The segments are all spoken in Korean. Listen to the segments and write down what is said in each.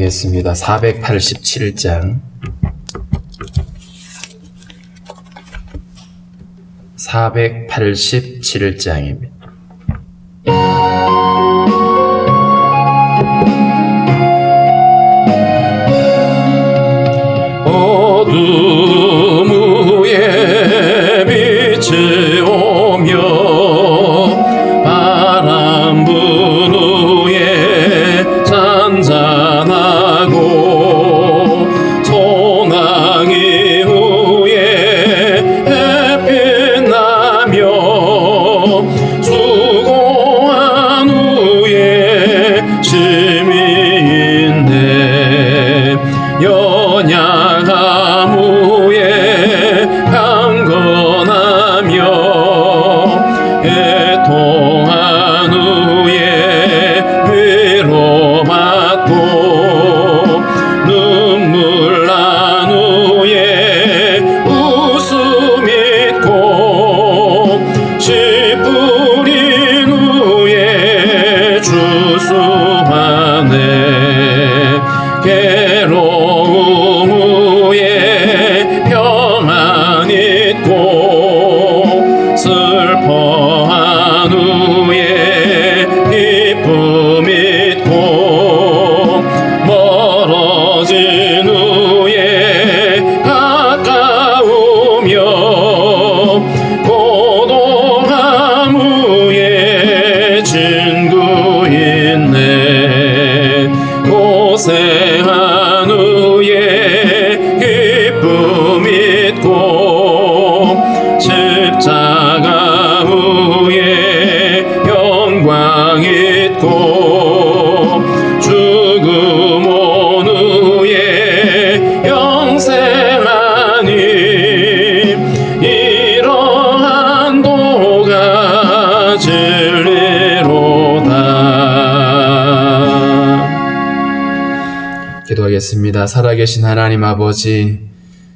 기도하겠습니다. 487장 487장입니다. 어둠 위에 빛이 오며 바람 부누에 잔잔하고 소나기 후에 햇빛 나며 수고한 후에 심의인데 연약함 후에 강건하며 애통한 후에 위로받고 눈물 난 후에 웃음 있고 씨 뿌린 후에 주수하네 괴로움 후에 평안 있고 슬퍼한 후에 기쁨 있고 멀어진 후에 가까우며 고독함 후에 친구 있네 고생한 후에 기쁨 있고 십자가 후에 영광 있고 죽음 온 후에 영생하니 이러한 도가 진리로다. 기도하겠습니다. 살아계신 하나님 아버지,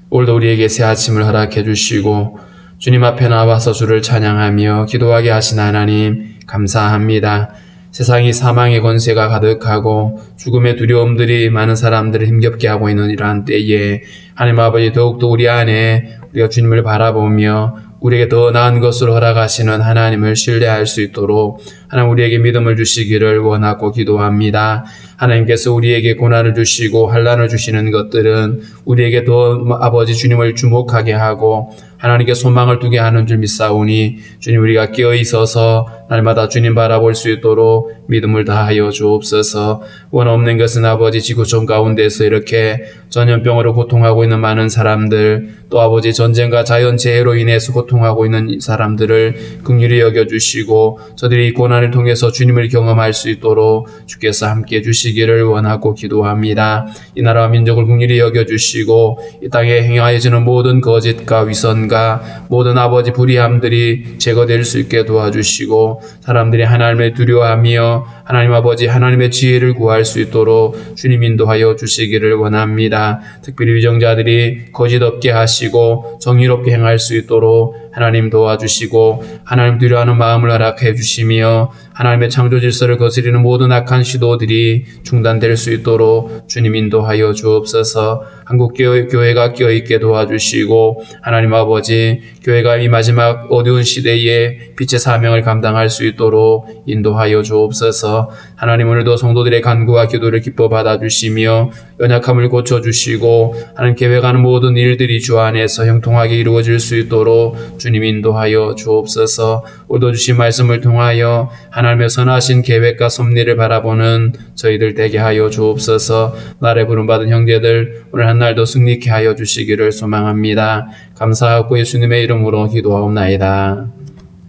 오늘도 우리에게 새 아침을 허락해 주시고 주님 앞에 나와서 주를 찬양하며 기도하게 하신 하나님 감사합니다. 세상이 사망의 권세가 가득하고 죽음의 두려움들이 많은 사람들을 힘겹게 하고 있는 이러한 때에 하나님 아버지 더욱더 우리 안에 우리가 주님을 바라보며 우리에게 더 나은 것을 허락하시는 하나님을 신뢰할 수 있도록 하나님 우리에게 믿음을 주시기를 원하고 기도합니다. 하나님께서 우리에게 고난을 주시고 환난을 주시는 것들은 우리에게 더 아버지 주님을 주목하게 하고 하나님께 소망을 두게 하는 줄 믿사오니 주님 우리가 깨어 있어서 날마다 주님 바라볼 수 있도록 믿음을 다하여 주옵소서. 원 없는 것은 아버지 지구촌 가운데서 이렇게 전염병으로 고통하고 있는 많은 사람들, 또 아버지 전쟁과 자연재해로 인해서 고통하고 있는 사람들을 긍휼히 여겨주시고 저들이 이 고난을 통해서 주님을 경험할 수 있도록 주께서 함께 해주시기를 원하고 기도합니다. 이 나라와 민족을 긍휼히 여겨주시고 이 땅에 행하여지는 모든 거짓과 위선과 모든 아버지 불의함들이 제거될 수 있게 도와주시고 사람들이 하나님을 두려워하며 하나님 아버지 하나님의 지혜를 구할 수 있도록 주님 인도하여 주시기를 원합니다. 특별히 위정자들이 거짓 없게 하시고 정의롭게 행할 수 있도록 하나님 도와주시고 하나님 두려워하는 마음을 허락해 주시며 하나님의 창조 질서를 거스리는 모든 악한 시도들이 중단될 수 있도록 주님 인도하여 주옵소서. 한국 교회가 껴있게 도와주시고 하나님 아버지 교회가 이 마지막 어두운 시대에 빛의 사명을 감당할 수 있도록 인도하여 주옵소서. 하나님 오늘도 성도들의 간구와 기도를 기뻐 받아주시며 연약함을 고쳐주시고 하나님 계획하는 모든 일들이 주 안에서 형통하게 이루어질 수 있도록 주님 인도하여 주옵소서. 오늘도 주신 말씀을 통하여 하나님의 선하신 계획과 섭리를 바라보는 저희들 되게 하여 주옵소서. 나를 부름받은 형제들 오늘 한날도 승리케 하여 주시기를 소망합니다. 감사하고 예수님의 이름으로 기도하옵나이다.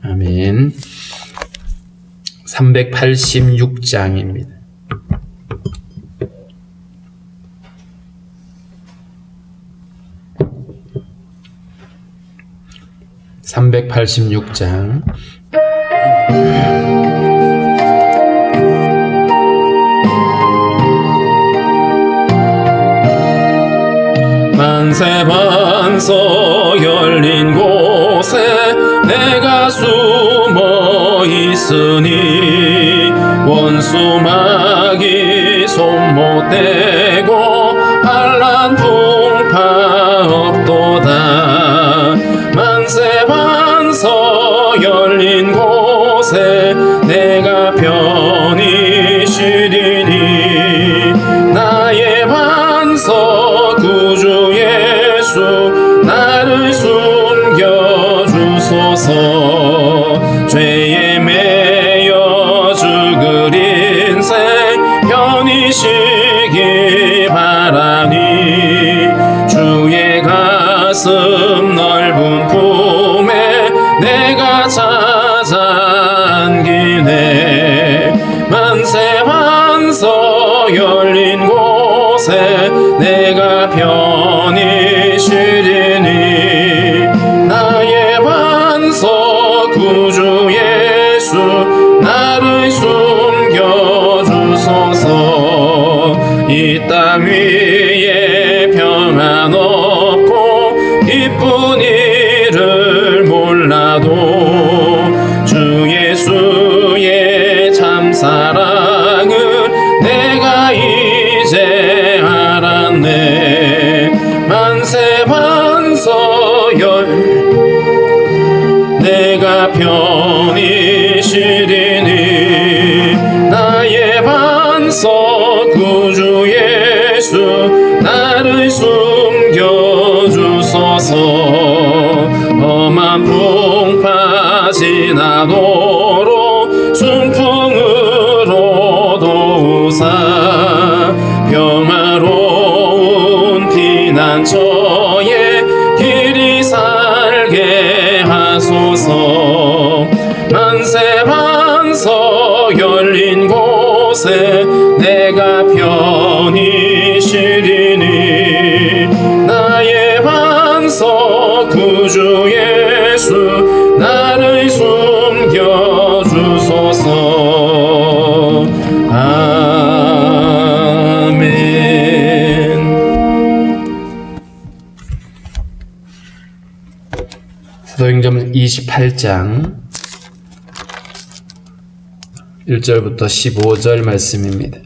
아멘. 386장입니다. (386장) 만세반석 열린 곳에 내가 숨어 있으니 원수 마귀 손 못 헛되고 반란 풍파 없도다. 만세 반석 열린 곳에 내가 편히 쉬리니 나의 반석 구주 예수 나를 숨겨주소서. 죄에 매여 죽을 인생 편히 쉬기 바라니 주의 가슴 넓은 품에 내가 찾아 안기네. 만세 반석 열린 곳에 내가 편히 쉬리니 나의 반석 구주 예수 나를 숨겨주소서. 이 땅 위에 평안 없고 기쁜 일을 몰라도 주 예수의 참사랑을 내가 이제 알았네. 만세 반석 내가 편히 쉬리니 나의 반석 구주 예수 나를 숨겨주소서. 험한 풍파 지나도록 순풍으로 도우사 평화로운 피난처에 길이 살게 하소서. 만세 반석 열린 곳에 내가 편히 쉬리니 나의 반석 구주 예수 나를 숨겨주소서. 아멘. 사도행전 28장 1절부터 15절 말씀입니다.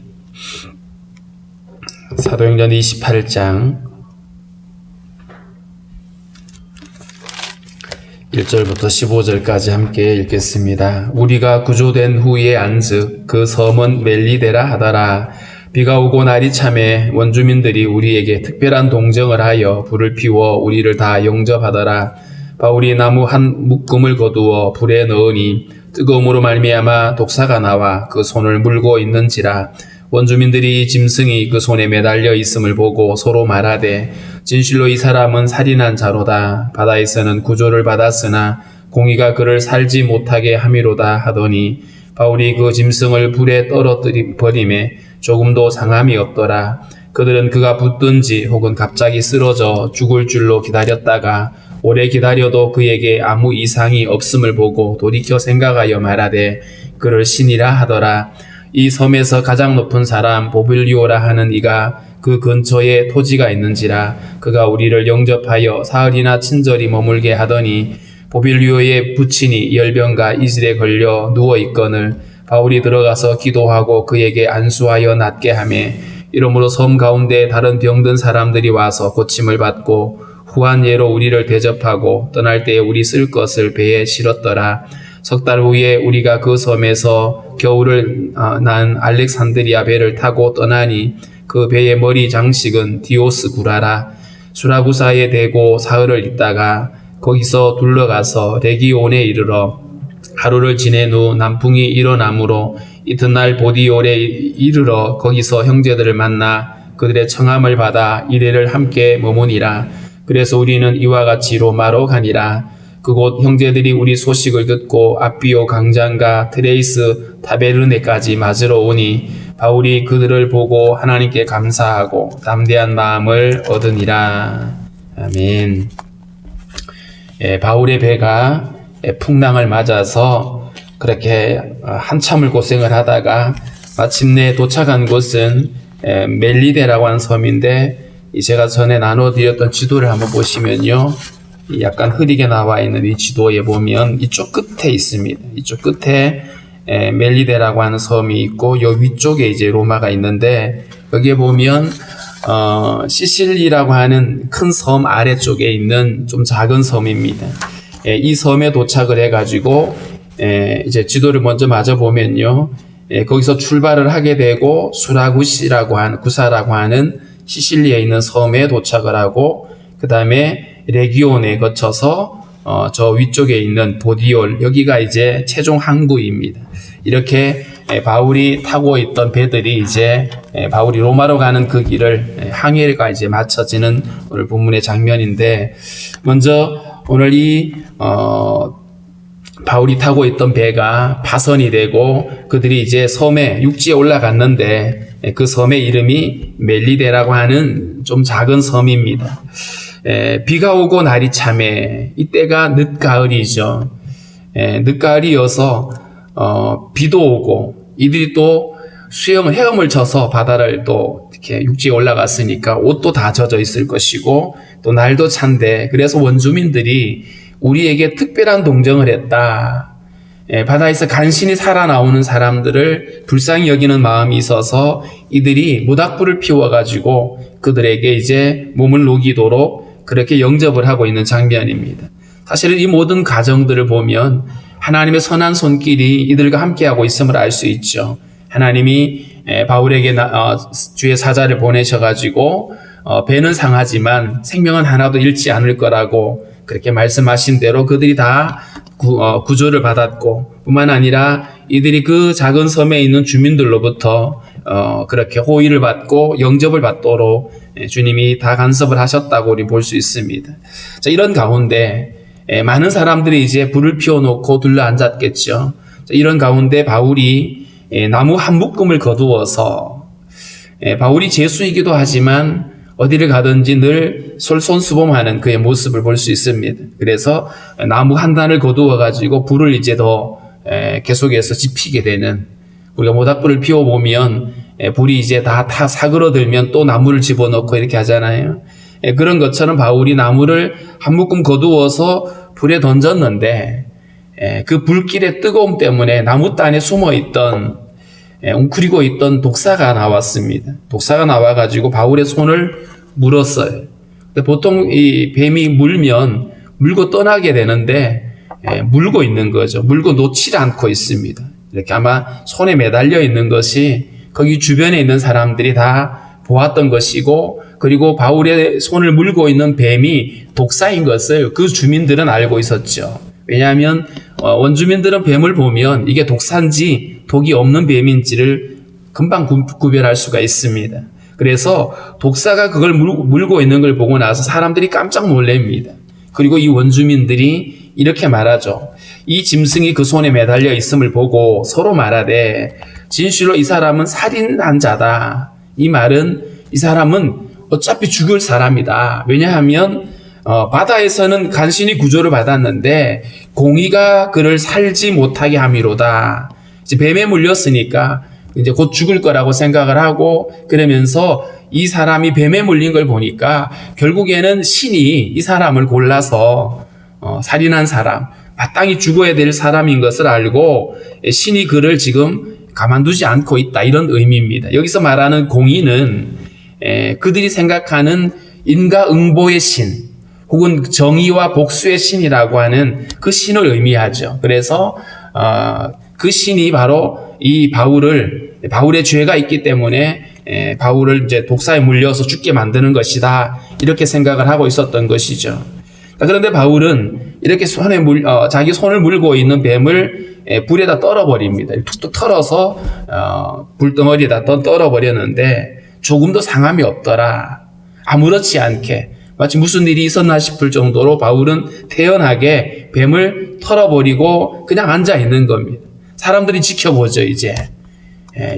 사도행전 28장 1절부터 15절까지 함께 읽겠습니다. 우리가 구조된 후에 안즉 그 섬은 멜리데라 하더라. 비가 오고 날이 참에 원주민들이 우리에게 특별한 동정을 하여 불을 피워 우리를 다 영접하더라. 바울이 나무 한 묶음을 거두어 불에 넣으니 뜨거움으로 말미암아 독사가 나와 그 손을 물고 있는지라. 원주민들이 짐승이 그 손에 매달려 있음을 보고 서로 말하되 진실로 이 사람은 살인한 자로다. 바다에서는 구조를 받았으나 공의가 그를 살지 못하게 함이로다 하더니 바울이 그 짐승을 불에 떨어뜨리버림에 조금도 상함이 없더라. 그들은 그가 붙든지 혹은 갑자기 쓰러져 죽을 줄로 기다렸다가 오래 기다려도 그에게 아무 이상이 없음을 보고 돌이켜 생각하여 말하되 그를 신이라 하더라. 이 섬에서 가장 높은 사람 보빌리오라 하는 이가 그 근처에 토지가 있는지라. 그가 우리를 영접하여 사흘이나 친절히 머물게 하더니 보빌리오의 부친이 열병과 이질에 걸려 누워있거늘 바울이 들어가서 기도하고 그에게 안수하여 낫게 하매 이러므로 섬 가운데 다른 병든 사람들이 와서 고침을 받고 후한 예로 우리를 대접하고 떠날 때에 우리 쓸 것을 배에 실었더라. 석 달 후에 우리가 그 섬에서 겨울을 난 알렉산드리아 배를 타고 떠나니 그 배의 머리 장식은 디오스 구라라. 수라구사에 대고 사흘을 있다가 거기서 둘러가서 레기온에 이르러 하루를 지낸 후 남풍이 일어나므로 이튿날 보디올에 이르러 거기서 형제들을 만나 그들의 청함을 받아 이래를 함께 머무니라. 그래서 우리는 이와 같이 로마로 가니라. 그곳 형제들이 우리 소식을 듣고 아비오 강장과 트레이스 타베르네까지 맞으러 오니 바울이 그들을 보고 하나님께 감사하고 담대한 마음을 얻으니라. 아멘. 바울의 배가 풍랑을 맞아서 그렇게 한참을 고생을 하다가 마침내 도착한 곳은 멜리데라고 하는 섬인데 제가 전에 나눠드렸던 지도를 한번 보시면요. 약간 흐리게 나와 있는 이 지도에 보면 이쪽 끝에 있습니다. 이쪽 끝에 멜리데라고 하는 섬이 있고 요 위쪽에 이제 로마가 있는데 여기에 보면 시실리라고 하는 큰 섬 아래쪽에 있는 좀 작은 섬입니다. 이 섬에 도착을 해가지고 이제 지도를 먼저 마저 보면요, 거기서 출발을 하게 되고 수라구시라고 하는 구사라고 하는 시실리에 있는 섬에 도착을 하고 그 다음에 레기온에 거쳐서 저 위쪽에 있는 보디올, 여기가 이제 최종 항구입니다. 이렇게 바울이 타고 있던 배들이 이제 바울이 로마로 가는 그 길을 항해가 이제 마쳐지는 오늘 본문의 장면인데, 먼저 오늘 이 바울이 타고 있던 배가 파선이 되고 그들이 이제 섬에 육지에 올라갔는데 그 섬의 이름이 멜리데라고 하는 좀 작은 섬입니다. 비가 오고 날이 참해, 이때가 늦가을이죠. 늦가을이어서 비도 오고 이들이 또 헤엄을 쳐서 바다를 또 이렇게 육지에 올라갔으니까 옷도 다 젖어 있을 것이고 또 날도 찬데, 그래서 원주민들이 우리에게 특별한 동정을 했다. 바다에서 간신히 살아나오는 사람들을 불쌍히 여기는 마음이 있어서 이들이 모닥불을 피워가지고 그들에게 이제 몸을 녹이도록 그렇게 영접을 하고 있는 장면입니다. 사실은 이 모든 가정들을 보면 하나님의 선한 손길이 이들과 함께하고 있음을 알 수 있죠. 하나님이 바울에게 주의 사자를 보내셔가지고 배는 상하지만 생명은 하나도 잃지 않을 거라고 그렇게 말씀하신 대로 그들이 다 구조를 받았고, 뿐만 아니라 이들이 그 작은 섬에 있는 주민들로부터 그렇게 호의를 받고 영접을 받도록 주님이 다 간섭을 하셨다고 우리 볼 수 있습니다. 자, 이런 가운데 많은 사람들이 이제 불을 피워놓고 둘러앉았겠죠. 자, 이런 가운데 바울이 나무 한 묶음을 거두어서, 바울이 제수이기도 하지만 어디를 가든지 늘 솔선수범하는 그의 모습을 볼 수 있습니다. 그래서 나무 한 단을 거두어 가지고 불을 이제 더 계속해서 지피게 되는, 우리가 모닥불을 피워보면 불이 이제 다 사그러들면 또 나무를 집어넣고 이렇게 하잖아요. 그런 것처럼 바울이 나무를 한 묶음 거두어서 불에 던졌는데 그 불길의 뜨거움 때문에 나무단에 숨어있던 웅크리고 있던 독사가 나왔습니다. 독사가 나와가지고 바울의 손을 물었어요. 근데 보통 이 뱀이 물고 떠나게 되는데 물고 있는 거죠. 물고 놓지 않고 있습니다. 이렇게 아마 손에 매달려 있는 것이 거기 주변에 있는 사람들이 다 보았던 것이고, 그리고 바울의 손을 물고 있는 뱀이 독사인 것을 그 주민들은 알고 있었죠. 왜냐하면 원주민들은 뱀을 보면 이게 독사인지 독이 없는 뱀인지를 금방 구별할 수가 있습니다. 그래서 독사가 그걸 물고 있는 걸 보고 나서 사람들이 깜짝 놀랍니다. 그리고 이 원주민들이 이렇게 말하죠. 이 짐승이 그 손에 매달려 있음을 보고 서로 말하되 진실로 이 사람은 살인한 자다. 이 말은 이 사람은 어차피 죽을 사람이다. 왜냐하면 바다에서는 간신히 구조를 받았는데 공의가 그를 살지 못하게 함이로다. 이제 뱀에 물렸으니까 이제 곧 죽을 거라고 생각을 하고, 그러면서 이 사람이 뱀에 물린 걸 보니까 결국에는 신이 이 사람을 골라서 살인한 사람, 마땅히 죽어야 될 사람인 것을 알고 신이 그를 지금 가만두지 않고 있다, 이런 의미입니다. 여기서 말하는 공의는 그들이 생각하는 인과응보의 신 혹은 정의와 복수의 신이라고 하는 그 신을 의미하죠. 그래서 그 신이 바로 이 바울의 죄가 있기 때문에 바울을 이제 독사에 물려서 죽게 만드는 것이다, 이렇게 생각을 하고 있었던 것이죠. 그런데 바울은 이렇게 자기 손을 물고 있는 뱀을 불에다 떨어버립니다. 툭툭 털어서 불덩어리에다 떨어버렸는데 조금도 상함이 없더라. 아무렇지 않게 마치 무슨 일이 있었나 싶을 정도로 바울은 태연하게 뱀을 털어버리고 그냥 앉아 있는 겁니다. 사람들이 지켜보죠. 이제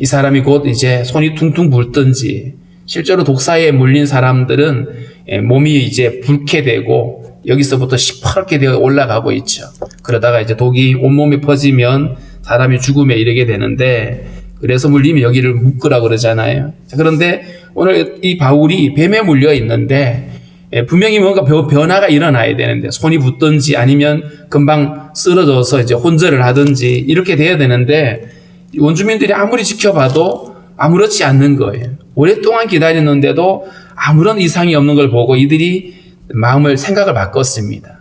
이 사람이 곧 이제 손이 퉁퉁 붓든지, 실제로 독사에 물린 사람들은 몸이 이제 붉게 되고 여기서부터 시퍼렇게 되어 올라가고 있죠. 그러다가 이제 독이 온몸에 퍼지면 사람이 죽음에 이르게 되는데, 그래서 물리면 여기를 묶으라고 그러잖아요. 그런데 오늘 이 바울이 뱀에 물려 있는데 분명히 뭔가 변화가 일어나야 되는데, 손이 붓든지 아니면 금방 쓰러져서 이제 혼절을 하든지 이렇게 돼야 되는데 원주민들이 아무리 지켜봐도 아무렇지 않는 거예요. 오랫동안 기다렸는데도 아무런 이상이 없는 걸 보고 이들이 생각을 바꿨습니다.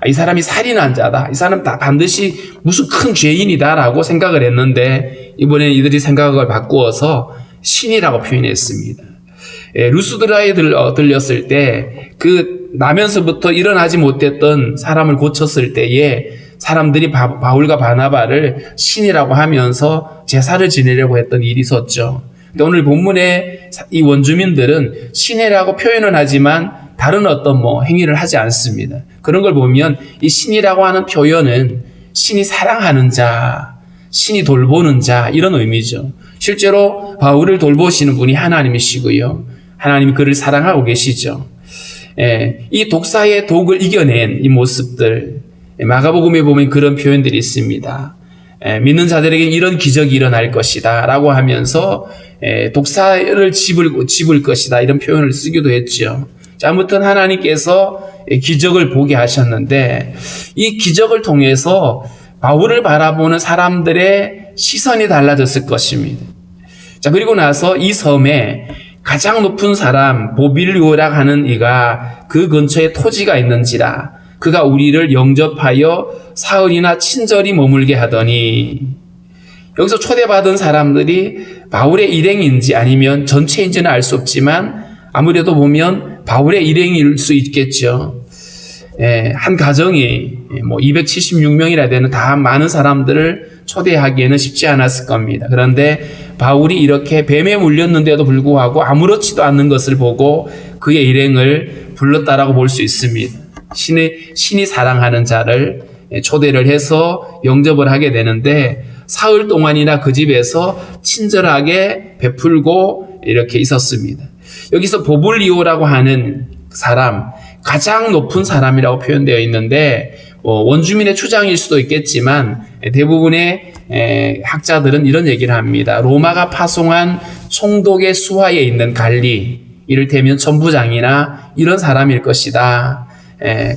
이 사람이 살인한 자다. 이 사람 다 반드시 무슨 큰 죄인이다라고 생각을 했는데 이번에 이들이 생각을 바꾸어서 신이라고 표현했습니다. 루스드라에 들렸을 때 그 나면서부터 일어나지 못했던 사람을 고쳤을 때에 사람들이 바울과 바나바를 신이라고 하면서 제사를 지내려고 했던 일이 있었죠. 근데 오늘 본문에 이 원주민들은 신이라고 표현은 하지만 다른 어떤 행위를 하지 않습니다. 그런 걸 보면 이 신이라고 하는 표현은 신이 사랑하는 자, 신이 돌보는 자 이런 의미죠. 실제로 바울을 돌보시는 분이 하나님이시고요. 하나님이 그를 사랑하고 계시죠. 이 독사의 독을 이겨낸 이 모습들, 마가복음에 보면 그런 표현들이 있습니다. 믿는 자들에게 이런 기적이 일어날 것이다 라고 하면서 독사를 집을 것이다 이런 표현을 쓰기도 했죠. 자, 아무튼 하나님께서 기적을 보게 하셨는데 이 기적을 통해서 바울을 바라보는 사람들의 시선이 달라졌을 것입니다. 자, 그리고 나서 이 섬에 가장 높은 사람 보빌리오라 하는 이가 그 근처에 토지가 있는지라 그가 우리를 영접하여 사흘이나 친절히 머물게 하더니, 여기서 초대받은 사람들이 바울의 일행인지 아니면 전체인지는 알 수 없지만 아무래도 보면 바울의 일행일 수 있겠죠. 한 가정이 276명이라 되는 다 많은 사람들을 초대하기에는 쉽지 않았을 겁니다. 그런데 바울이 이렇게 뱀에 물렸는데도 불구하고 아무렇지도 않는 것을 보고 그의 일행을 불렀다라고 볼 수 있습니다. 신이 사랑하는 자를 초대를 해서 영접을 하게 되는데 사흘 동안이나 그 집에서 친절하게 베풀고 이렇게 있었습니다. 여기서 보블리오라고 하는 사람, 가장 높은 사람이라고 표현되어 있는데 원주민의 추장일 수도 있겠지만 대부분의 학자들은 이런 얘기를 합니다. 로마가 파송한 총독의 수하에 있는 관리, 이를테면 천부장이나 이런 사람일 것이다.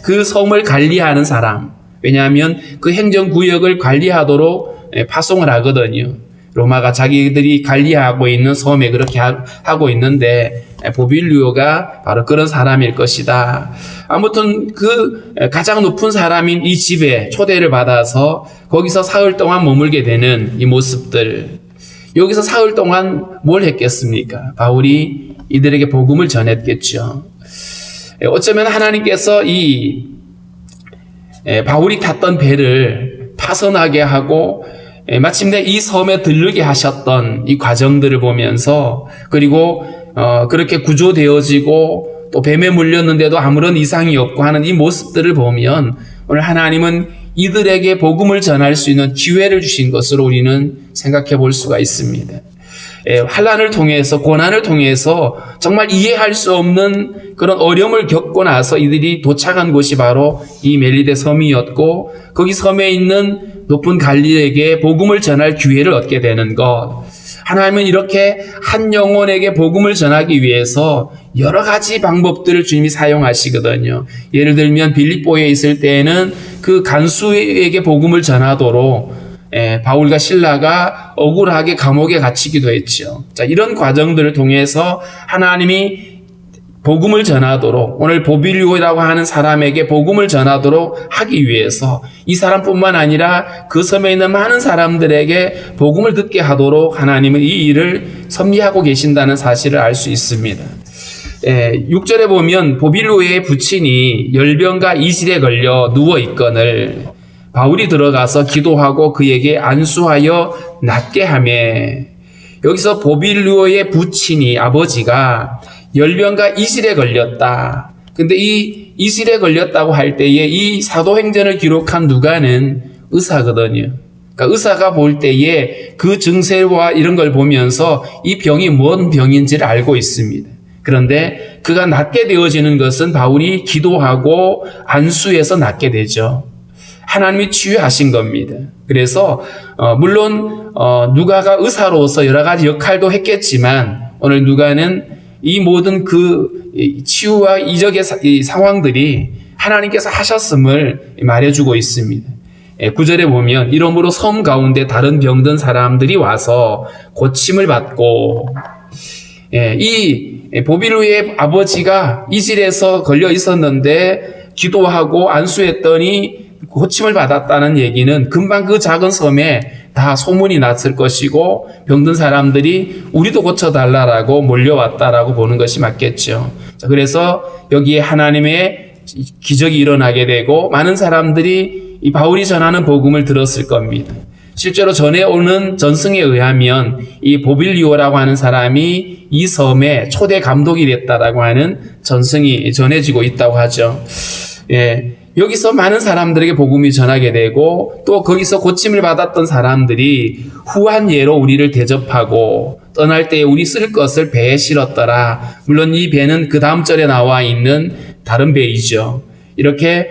그 섬을 관리하는 사람, 왜냐하면 그 행정구역을 관리하도록 파송을 하거든요. 로마가 자기들이 관리하고 있는 섬에 그렇게 하고 있는데 보빌리오가 바로 그런 사람일 것이다. 아무튼 그 가장 높은 사람인 이 집에 초대를 받아서 거기서 사흘 동안 머물게 되는 이 모습들, 여기서 사흘 동안 뭘 했겠습니까? 바울이 이들에게 복음을 전했겠죠. 어쩌면 하나님께서 이 바울이 탔던 배를 파선하게 하고 마침내 이 섬에 들르게 하셨던 이 과정들을 보면서, 그리고 그렇게 구조되어지고 또 뱀에 물렸는데도 아무런 이상이 없고 하는 이 모습들을 보면 오늘 하나님은 이들에게 복음을 전할 수 있는 기회를 주신 것으로 우리는 생각해 볼 수가 있습니다. 환난을 통해서, 고난을 통해서 정말 이해할 수 없는 그런 어려움을 겪고 나서 이들이 도착한 곳이 바로 이 멜리데 섬이었고, 거기 섬에 있는 높은 관리에게 복음을 전할 기회를 얻게 되는 것. 하나님은 이렇게 한 영혼에게 복음을 전하기 위해서 여러 가지 방법들을 주님이 사용하시거든요. 예를 들면 빌립보에 있을 때에는 그 간수에게 복음을 전하도록 바울과 실라가 억울하게 감옥에 갇히기도 했죠. 자, 이런 과정들을 통해서 하나님이 복음을 전하도록, 오늘 보빌리오라고 하는 사람에게 복음을 전하도록 하기 위해서 이 사람뿐만 아니라 그 섬에 있는 많은 사람들에게 복음을 듣게 하도록 하나님은 이 일을 섭리하고 계신다는 사실을 알 수 있습니다. 6절에 보면 보빌리오의 부친이 열병과 이질에 걸려 누워있거늘 바울이 들어가서 기도하고 그에게 안수하여 낫게 하며, 여기서 보빌리오의 부친이, 아버지가 열병과 이질에 걸렸다. 근데 이 이질에 걸렸다고 할 때에 이 사도행전을 기록한 누가는 의사거든요. 그러니까 의사가 볼 때에 그 증세와 이런 걸 보면서 이 병이 뭔 병인지를 알고 있습니다. 그런데 그가 낫게 되어지는 것은 바울이 기도하고 안수해서 낫게 되죠. 하나님이 치유하신 겁니다. 그래서 물론 누가가 의사로서 여러 가지 역할도 했겠지만 오늘 누가는 이 모든 그 치유와 이적의 상황들이 하나님께서 하셨음을 말해주고 있습니다. 9절에 보면 이러므로 섬 가운데 다른 병든 사람들이 와서 고침을 받고, 이 보빌루의 아버지가 이질에서 걸려 있었는데 기도하고 안수했더니 고침을 받았다는 얘기는 금방 그 작은 섬에 다 소문이 났을 것이고 병든 사람들이 우리도 고쳐달라고 몰려왔다라고 보는 것이 맞겠죠. 자, 그래서 여기에 하나님의 기적이 일어나게 되고 많은 사람들이 이 바울이 전하는 복음을 들었을 겁니다. 실제로 전해오는 전승에 의하면 이 보빌리오라고 하는 사람이 이 섬의 초대 감독이 됐다라고 하는 전승이 전해지고 있다고 하죠. 여기서 많은 사람들에게 복음이 전하게 되고 또 거기서 고침을 받았던 사람들이 후한 예로 우리를 대접하고 떠날 때에 우리 쓸 것을 배에 실었더라. 물론 이 배는 그 다음 절에 나와 있는 다른 배이죠. 이렇게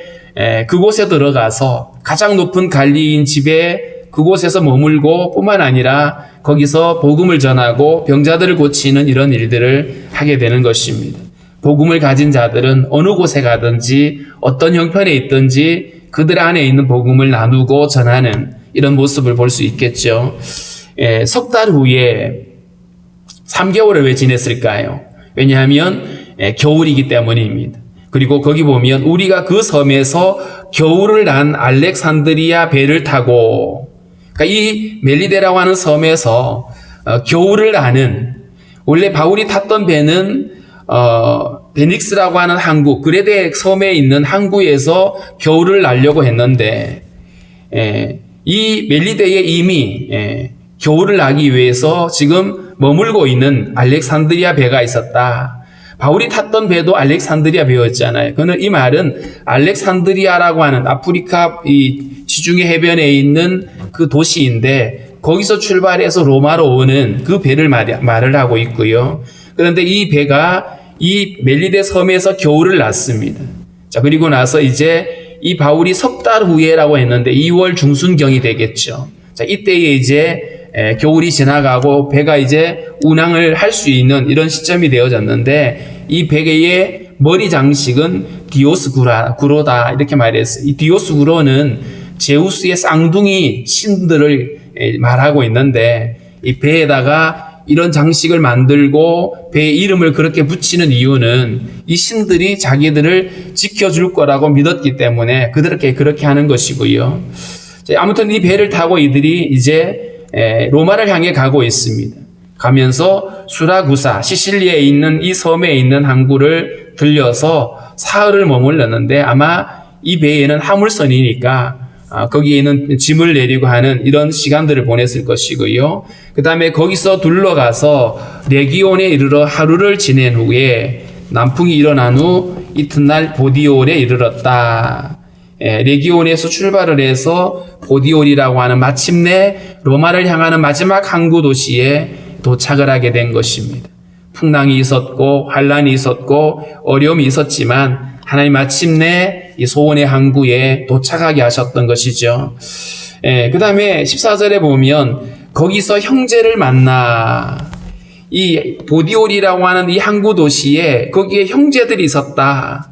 그곳에 들어가서 가장 높은 관리인 집에 그곳에서 머물고 뿐만 아니라 거기서 복음을 전하고 병자들을 고치는 이런 일들을 하게 되는 것입니다. 복음을 가진 자들은 어느 곳에 가든지 어떤 형편에 있든지 그들 안에 있는 복음을 나누고 전하는 이런 모습을 볼 수 있겠죠. 석 달 후에 3개월을 왜 지냈을까요? 왜냐하면 겨울이기 때문입니다. 그리고 거기 보면 우리가 그 섬에서 겨울을 난 알렉산드리아 배를 타고, 그러니까 이 멜리데라고 하는 섬에서 겨울을 나는, 원래 바울이 탔던 배는 베닉스라고 하는 항구, 그레데 섬에 있는 항구에서 겨울을 나려고 했는데 이 멜리데에 이미 겨울을 나기 위해서 지금 머물고 있는 알렉산드리아 배가 있었다. 바울이 탔던 배도 알렉산드리아 배였잖아요. 그는 이 말은 알렉산드리아라고 하는 아프리카 이 지중해 해변에 있는 그 도시인데 거기서 출발해서 로마로 오는 그 배를 말을 하고 있고요. 그런데 이 배가 이 멜리데 섬에서 겨울을 났습니다. 자, 그리고 나서 이제 이 바울이 석 달 후에라고 했는데 2월 중순경이 되겠죠. 자, 이때에 이제 겨울이 지나가고 배가 이제 운항을 할 수 있는 이런 시점이 되어졌는데 이 배의 머리 장식은 디오스구로다 이렇게 말했어요. 이 디오스구로는 제우스의 쌍둥이 신들을 말하고 있는데 이 배에다가 이런 장식을 만들고 배에 이름을 그렇게 붙이는 이유는 이 신들이 자기들을 지켜줄 거라고 믿었기 때문에 그렇게 하는 것이고요. 아무튼 이 배를 타고 이들이 이제 로마를 향해 가고 있습니다. 가면서 수라구사, 시실리에 있는 이 섬에 있는 항구를 들려서 사흘을 머물렀는데 아마 이 배에는 화물선이니까 거기에는 짐을 내리고 하는 이런 시간들을 보냈을 것이고요. 그 다음에 거기서 둘러가서 레기온에 이르러 하루를 지낸 후에 남풍이 일어난 후 이튿날 보디올에 이르렀다. 레기온에서 출발을 해서 보디올이라고 하는 마침내 로마를 향하는 마지막 항구 도시에 도착을 하게 된 것입니다. 풍랑이 있었고 환란이 있었고 어려움이 있었지만 하나님 마침내 이 소원의 항구에 도착하게 하셨던 것이죠. 그 다음에 14절에 보면 거기서 형제를 만나, 이 보디올이라고 하는 이 항구 도시에 거기에 형제들이 있었다.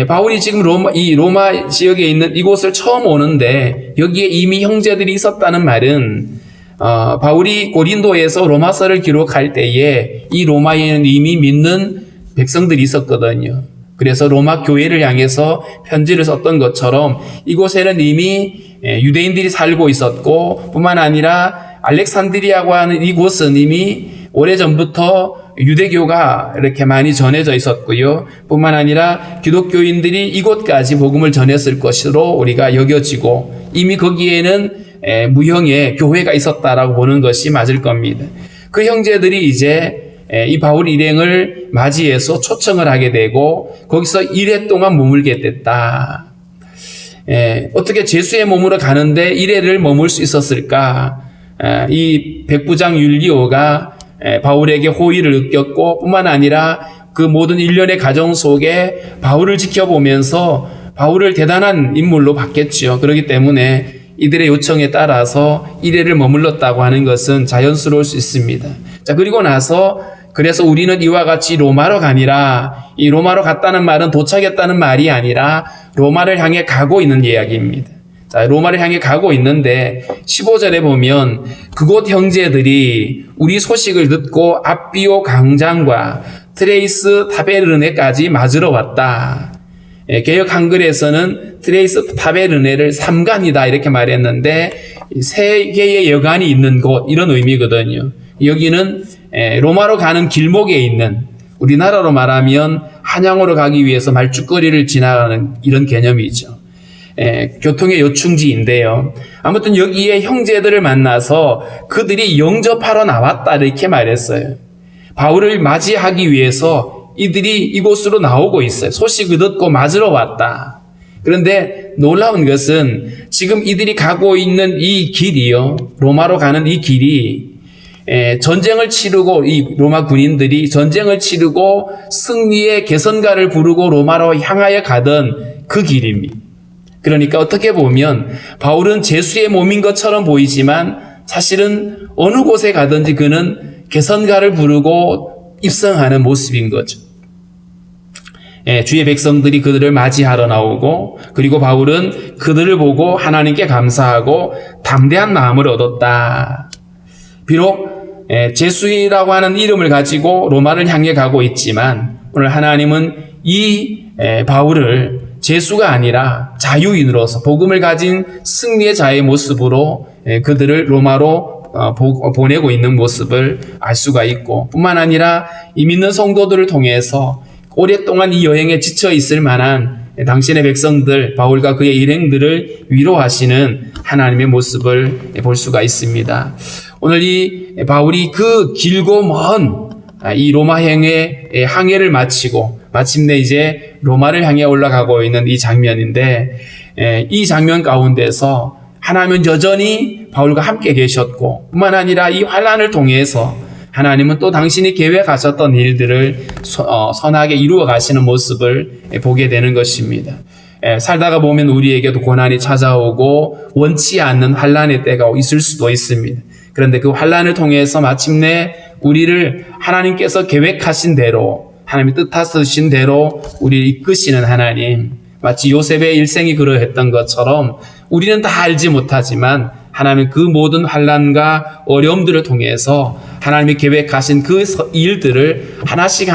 바울이 지금 로마 지역에 있는 이곳을 처음 오는데 여기에 이미 형제들이 있었다는 말은 바울이 고린도에서 로마서를 기록할 때에 이 로마에는 이미 믿는 백성들이 있었거든요. 그래서 로마 교회를 향해서 편지를 썼던 것처럼 이곳에는 이미 유대인들이 살고 있었고 뿐만 아니라 알렉산드리아고 하는 이곳은 이미 오래전부터 유대교가 이렇게 많이 전해져 있었고요. 뿐만 아니라 기독교인들이 이곳까지 복음을 전했을 것으로 우리가 여겨지고 이미 거기에는 무형의 교회가 있었다라고 보는 것이 맞을 겁니다. 그 형제들이 이제 이 바울 일행을 맞이해서 초청을 하게 되고 거기서 1회 동안 머물게 됐다. 어떻게 제수의 몸으로 가는데 1회를 머물 수 있었을까? 이 백부장 율리오가 바울에게 호의를 느꼈고 뿐만 아니라 그 모든 일련의 과정 속에 바울을 지켜보면서 바울을 대단한 인물로 봤겠죠. 그렇기 때문에 이들의 요청에 따라서 1회를 머물렀다고 하는 것은 자연스러울 수 있습니다. 자, 그리고 나서 그래서 우리는 이와 같이 로마로 가니라. 이 로마로 갔다는 말은 도착했다는 말이 아니라 로마를 향해 가고 있는 이야기입니다. 자, 로마를 향해 가고 있는데 15절에 보면 그곳 형제들이 우리 소식을 듣고 앞비오 강장과 트레이스 타베르네까지 맞으러 왔다. 개역 한글에서는 트레이스 타베르네를 삼간이다 이렇게 말했는데 세 개의 여간이 있는 곳 이런 의미거든요. 여기는 로마로 가는 길목에 있는, 우리나라로 말하면 한양으로 가기 위해서 말죽거리를 지나가는 이런 개념이죠. 교통의 요충지인데요. 아무튼 여기에 형제들을 만나서 그들이 영접하러 나왔다 이렇게 말했어요. 바울을 맞이하기 위해서 이들이 이곳으로 나오고 있어요. 소식을 듣고 맞으러 왔다. 그런데 놀라운 것은 지금 이들이 가고 있는 이 길이요, 로마로 가는 이 길이 전쟁을 치르고, 이 로마 군인들이 전쟁을 치르고 승리의 개선가를 부르고 로마로 향하여 가던 그 길입니다. 그러니까 어떻게 보면 바울은 제수의 몸인 것처럼 보이지만 사실은 어느 곳에 가든지 그는 개선가를 부르고 입성하는 모습인 거죠. 주의 백성들이 그들을 맞이하러 나오고, 그리고 바울은 그들을 보고 하나님께 감사하고 담대한 마음을 얻었다. 비록 제수이라고 하는 이름을 가지고 로마를 향해 가고 있지만 오늘 하나님은 이 바울을 제수가 아니라 자유인으로서 복음을 가진 승리의 자의 모습으로 그들을 로마로 보내고 있는 모습을 알 수가 있고, 뿐만 아니라 이 믿는 성도들을 통해서 오랫동안 이 여행에 지쳐 있을 만한 당신의 백성들, 바울과 그의 일행들을 위로하시는 하나님의 모습을 볼 수가 있습니다. 오늘 이 바울이 그 길고 먼 이 로마행의 항해를 마치고 마침내 이제 로마를 향해 올라가고 있는 이 장면인데, 이 장면 가운데서 하나님은 여전히 바울과 함께 계셨고, 뿐만 아니라 이 환난을 통해서 하나님은 또 당신이 계획하셨던 일들을 선하게 이루어 가시는 모습을 보게 되는 것입니다. 살다가 보면 우리에게도 고난이 찾아오고 원치 않는 환난의 때가 있을 수도 있습니다. 그런데 그 환난을 통해서 마침내 우리를 하나님께서 계획하신 대로, 하나님이 뜻하신 대로 우리를 이끄시는 하나님, 마치 요셉의 일생이 그러했던 것처럼 우리는 다 알지 못하지만 하나님은 그 모든 환난과 어려움들을 통해서 하나님이 계획하신 그 일들을 하나씩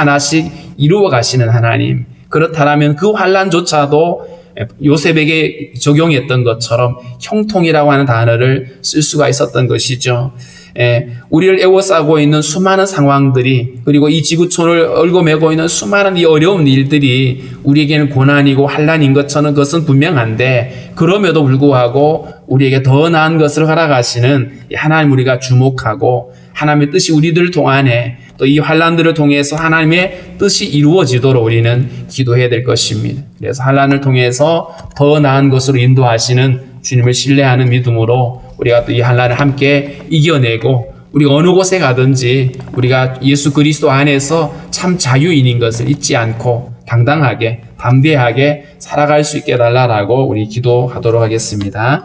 이루어 가시는 하나님. 그렇다면 그 환난조차도 요셉에게 적용했던 것처럼 형통이라고 하는 단어를 쓸 수가 있었던 것이죠. 우리를 에워싸고 있는 수많은 상황들이, 그리고 이 지구촌을 얽어매고 있는 수많은 이 어려운 일들이 우리에게는 고난이고 환난인 것처럼 그것은 분명한데, 그럼에도 불구하고 우리에게 더 나은 것을 허락하시는 하나님 우리가 주목하고, 하나님의 뜻이 우리들 동안에 또 이 환난들을 통해서 하나님의 뜻이 이루어지도록 우리는 기도해야 될 것입니다. 그래서 환난을 통해서 더 나은 것으로 인도하시는 주님을 신뢰하는 믿음으로 우리가 또 이 환난을 함께 이겨내고, 우리 어느 곳에 가든지 우리가 예수 그리스도 안에서 참 자유인인 것을 잊지 않고 당당하게 담대하게 살아갈 수 있게 해달라고 우리 기도하도록 하겠습니다.